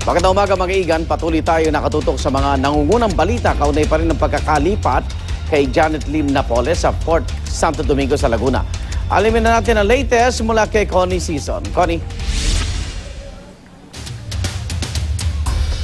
Magandang umaga mga igan, patuloy tayo nakatutok sa mga nangungunang balita kaunay pa rin ng pagkakalipat kay Janet Lim Napoles sa Fort Santo Domingo sa Laguna. Alamin na natin ang latest mula kay Connie Season. Connie.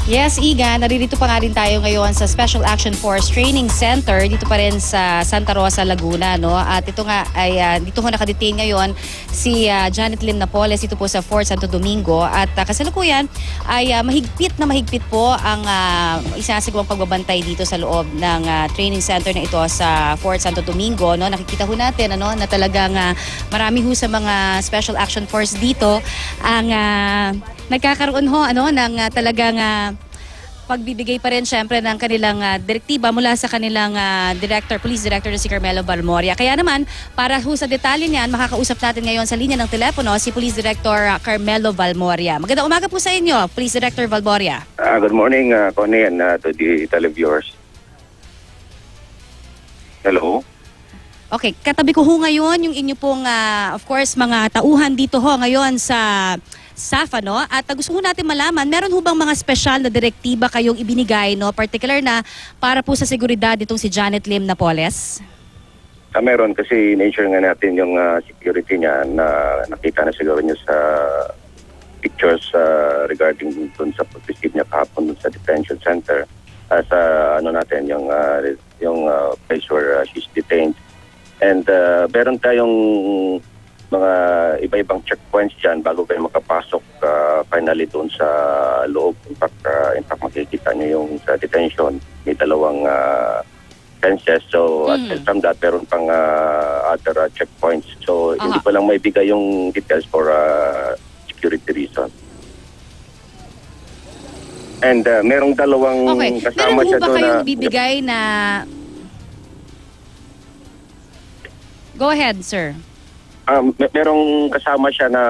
Yes, Iga, naririto pa nga rin tayo ngayon sa Special Action Force Training Center dito pa rin sa Santa Rosa, Laguna, no? At ito nga ay dito ho nakadetain ngayon si Janet Lim Napoles dito po sa Fort Santo Domingo at kasalukuyan ay mahigpit po ang isasagawang pagbabantay dito sa loob ng training center na ito sa Fort Santo Domingo, no? Nakikita ho natin na talagang marami ho sa mga Special Action Force dito ang nagkakaroon ho ng talagang pagbibigay pa rin syempre ng kanilang direktiba mula sa kanilang Police Director na si Carmelo Valmoria. Kaya naman, para ho sa detalye niyan, makakausap natin ngayon sa linya ng telepono si Police Director Carmelo Valmoria. Magandang umaga po sa inyo, Police Director Valmoria. Good morning, Connie, and to the televiewers. Hello? Okay, katabi ko ho ngayon yung inyo pong, of course, mga tauhan dito ho ngayon sa SAF, no? At gusto ko natin malaman, meron ho bang mga special na direktiba kayong ibinigay, no? Particular na para po sa seguridad itong si Janet Lim Napoles? Meron kasi nature nga natin yung security niya na nakita na siguro niyo sa pictures regarding dun sa pag-receive niya kahapon dun sa detention center sa natin yung place where she's detained. And meron tayong mga iba-ibang checkpoints dyan bago kayo makapasok finally doon sa loob. In fact, makikita nyo yung sa detention. May dalawang fences. So, aside from that, meron pang other checkpoints. So, hindi ko lang maibigay yung details for security reason. And merong dalawang kasama siya doon. Meron ba kayong bibigay na... Go ahead, sir. Merong kasama siya na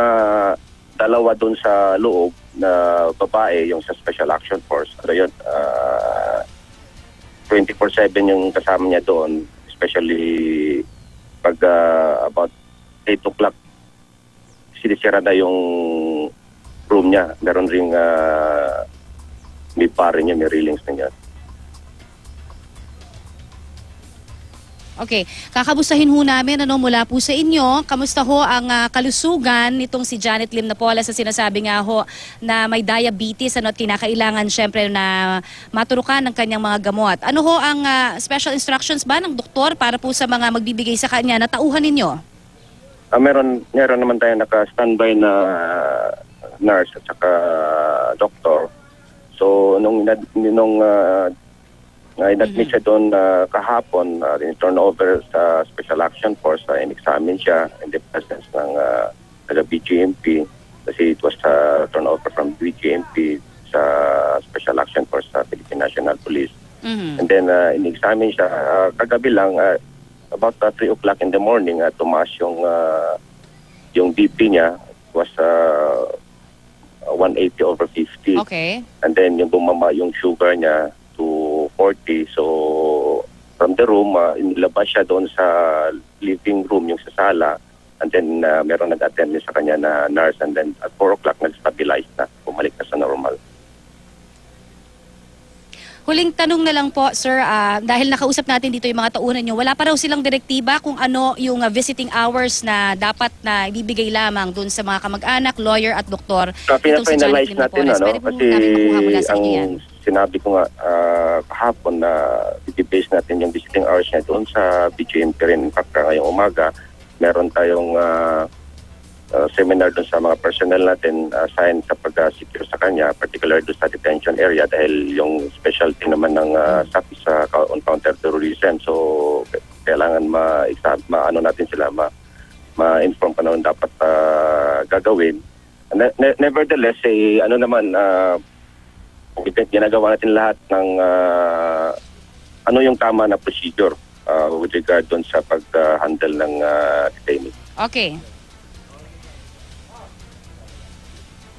dalawa doon sa loob na babae, yung sa Special Action Force. Ano yun? 24/7 yung kasama niya doon, especially pag about 8 o'clock, sinisira na yung room niya. Meron ring may pare niya, may railings na niya. Okay, kakamustahin ho namin mula po sa inyo. Kamusta ho ang kalusugan nitong si Janet Lim Napoles sa sinasabi nga ho na may diabetes at kinakailangan syempre na maturukan ng kanyang mga gamot. Ano ho ang special instructions ba ng doktor para po sa mga magbibigay sa kanya na tauhan ninyo? Meron naman tayo naka-standby na nurse at saka doktor. So nung in-admit siya doon kahapon, in-turn over sa Special Action Force, in-examine siya in the presence ng taga-BGMP kasi it was turn over from BGMP sa Special Action Force sa Philippine National Police. And then in-examine siya kagabi lang, about 3 o'clock in the morning, tumaas yung BP niya. It was 180/50. Okay. And then yung bumaba yung sugar niya to 40. So from the room, inilabas siya doon sa living room, yung sa sala. And then meron nag-attend sa kanya na nurse. And then at 4 o'clock, nag-stabilize na. Bumalik na sa normal. Huling tanong na lang po, sir, dahil nakausap natin dito yung mga tauhan nyo, wala pa raw silang direktiba kung ano yung visiting hours na dapat na ibibigay lamang dun sa mga kamag-anak, lawyer at doktor. Pina-finalize natin, kasi ang sinabi ko nga kahapon na i-base natin yung visiting hours niya doon sa BGMP rin. In fact, ngayong umaga, meron tayong seminar doon sa mga personnel natin assigned sa pag-secure sa kanya, particular doon sa detention area dahil yung specialty naman ng SAP sa on counter-terrorism. So, kailangan natin sila, ma-inform pa naman dapat gagawin. Nevertheless, ginagawa natin lahat ng ano yung tama na procedure with regard doon sa pag-handle ng detainee. Okay.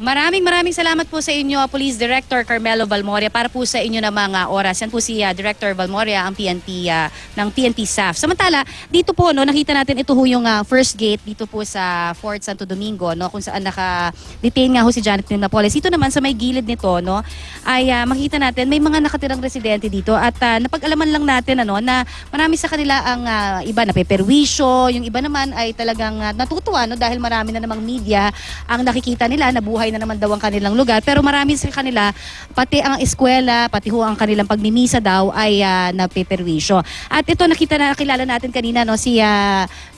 Maraming salamat po sa inyo, Police Director Carmelo Valmoria, para po sa inyo na mga oras. Yan po si Director Valmoria, ang PNP, ng PNP staff. Samantala, dito po, no, nakita natin ito ho yung first gate dito po sa Fort Santo Domingo, no, kung saan naka-detain nga ho si Janet Lim Napoles. Ito naman sa may gilid nito, no, ay makita natin may mga nakatirang residente dito at napag-alaman lang natin na marami sa kanila ang iba na peperwisyo, yung iba naman ay talagang natutuwa, no, dahil marami na namang media ang nakikita nila na buhay na naman daw ang kanilang lugar, pero marami sa kanila, pati ang eskwela, pati ho ang kanilang pagmimisa daw ay napeperwisyo. At ito nakilala natin kanina, no, si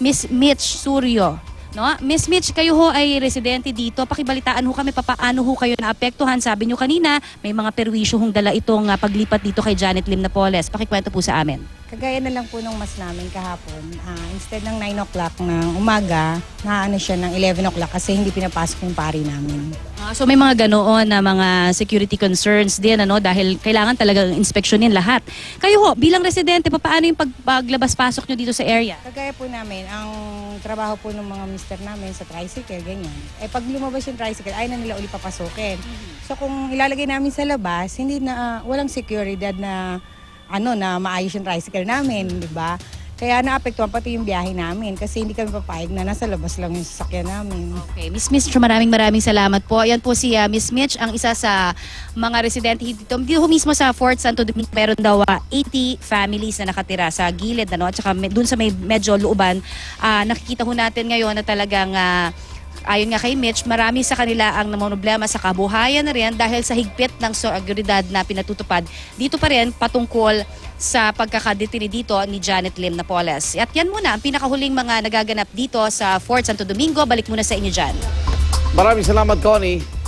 Miss Mitch Suryo. No? Miss Mitch, kayo ho ay residente dito. Pakibalitaan ho kami paano ho kayo naapektuhan. Sabi nyo kanina, may mga perwisyo hong dala itong paglipat dito kay Janet Lim Napoles. Pakikwento po sa amin. Kagaya na lang po nung mas namin kahapon, instead ng 9 o'clock ng umaga, naano siya ng 11 o'clock kasi hindi pinapasok yung pari namin. So may mga ganoon na mga security concerns din, dahil kailangan talagang inspeksyonin lahat. Kayo ho, bilang residente, paano yung paglabas-pasok nyo dito sa area? Kagaya po namin, ang trabaho po ng mga mister namin sa tricycle, ganyan. Pag lumabas yung tricycle, ay na nila uli papasukin. So kung ilalagay namin sa labas, hindi na, walang seguridad na na maayos yung tricycle namin, di ba? Kaya naapektuhan pati yung biyahe namin kasi hindi kami papayag na nasa labas lang yung sasakyan namin. Okay, Miss Mitch, maraming salamat po. Yan po si Miss Mitch, ang isa sa mga residente dito. Dito mismo sa Fort Santo Domingo, meron daw 80 families na nakatira sa gilid, at saka dun sa may medyo looban, nakikita ho natin ngayon na talagang ayon nga kay Mitch, marami sa kanila ang namumroblema sa kabuhayan na rin dahil sa higpit ng seguridad na pinatutupad. Dito pa rin patungkol sa pagkakadetini dito ni Janet Lim Napoles. At yan muna ang pinakahuling mga nagaganap dito sa Fort Santo Domingo. Balik muna sa inyo dyan. Maraming salamat, Connie.